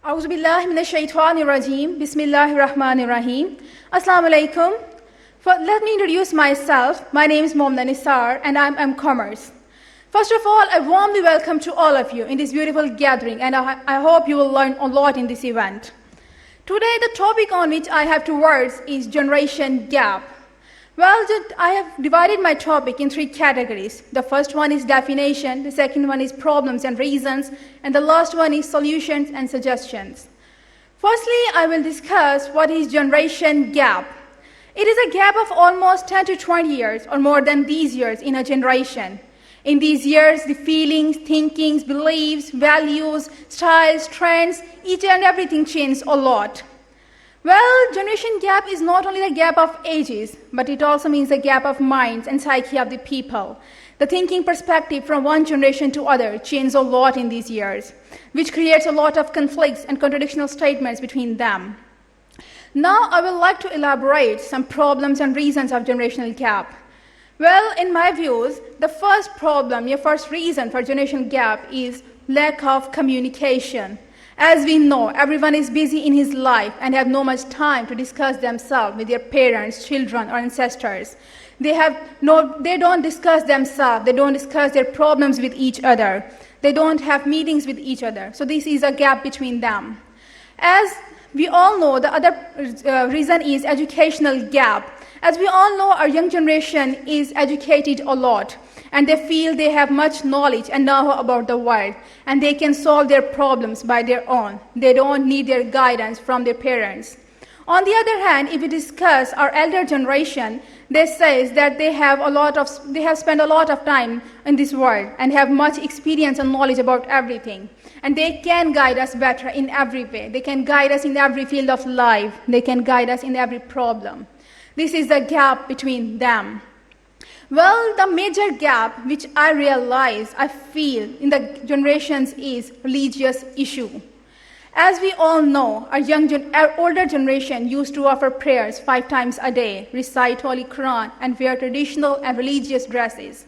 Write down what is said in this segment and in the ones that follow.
A'udhu billahi minash shaitanir rajim. Bismillahir rahmanir rahim. Assalamu alaikum. Let me introduce myself. My name is Momna Nisar and I'm Commerce. First of all, I warmly welcome to all of you in this beautiful gathering, and I hope you will learn a lot in this event. Today, the topic on which I have two words is generation gap. Well, I have divided my topic in three categories. The first one is definition, the second one is problems and reasons, and the last one is solutions and suggestions. Firstly, I will discuss what is generation gap. It is a gap of almost 10 to 20 years or more than these years in a generation. In these years, the feelings, thinkings, beliefs, values, styles, trends, each and everything changed a lot. Well, generation gap is not only the gap of ages, but it also means the gap of minds and psyche of the people. The thinking perspective from one generation to other changed a lot in these years, which creates a lot of conflicts and contradictional statements between them. Now, I would like to elaborate some problems and reasons of generational gap. Well, in my views, the first problem, your first reason for generational gap is lack of communication. As we know, everyone is busy in his life and have no much time to discuss themselves with their parents, children, or ancestors. They don't discuss themselves, they don't discuss their problems with each other. They don't have meetings with each other. So this is a gap between them. As we all know, the other reason is educational gap. As we all know, our young generation is educated a lot, and they feel they have much knowledge and know about the world, and they can solve their problems by their own. They don't need their guidance from their parents. On the other hand, if we discuss our elder generation, they say that they have spent a lot of time in this world and have much experience and knowledge about everything. And they can guide us better in every way. They can guide us in every field of life. They can guide us in every problem. This is the gap between them. Well, the major gap which I feel in the generations is religious issue. As we all know, our older generation used to offer prayers 5 times a day, recite Holy Quran, and wear traditional and religious dresses.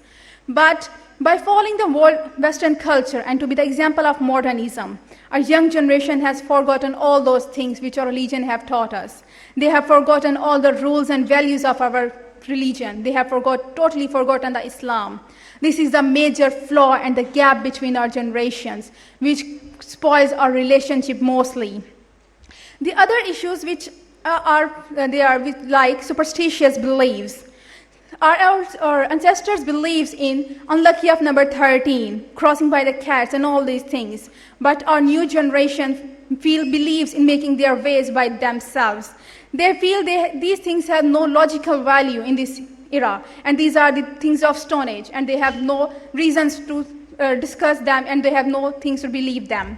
But by following the Western culture and to be the example of modernism, our young generation has forgotten all those things which our religion have taught us. They have forgotten all the rules and values of our religion. They have totally forgotten the Islam. This is the major flaw and the gap between our generations, which spoils our relationship mostly. The other issues which are like superstitious beliefs. Our ancestors believed in unlucky of number 13, crossing by the cats and all these things. But our new generation believes in making their ways by themselves. They feel these things have no logical value in this era, and these are the things of Stone Age, and they have no reasons to discuss them, and they have no things to believe them.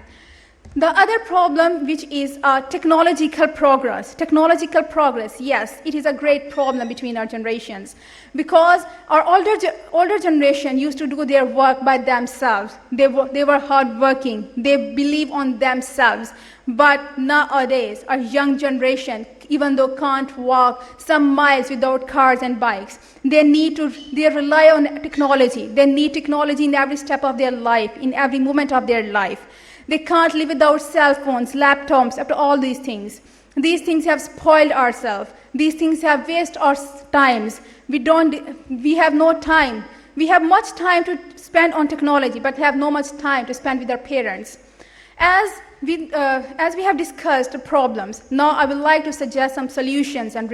The other problem, which is technological progress. Technological progress, yes, it is a great problem between our generations, because our older generation used to do their work by themselves. They were hardworking. They believe on themselves. But nowadays, our young generation, even though can't walk some miles without cars and bikes, they rely on technology. They need technology in every step of their life, in every moment of their life. They can't live without cell phones, laptops, after all these things. These things have spoiled ourselves. These things have wasted our times. We have no time. We have much time to spend on technology, but have no much time to spend with our parents. As we have discussed the problems, now I would like to suggest some solutions and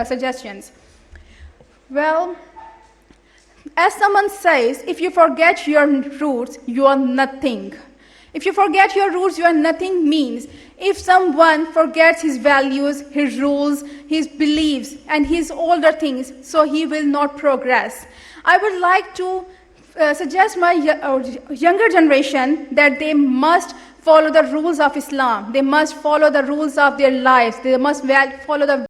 suggestions. Well, as someone says, if you forget your roots, you are nothing. If you forget your roots, you are nothing means if someone forgets his values, his rules, his beliefs, and his older things, so he will not progress. I would like to suggest my younger generation that they must follow the rules of Islam. They must follow the rules of their lives. They must follow the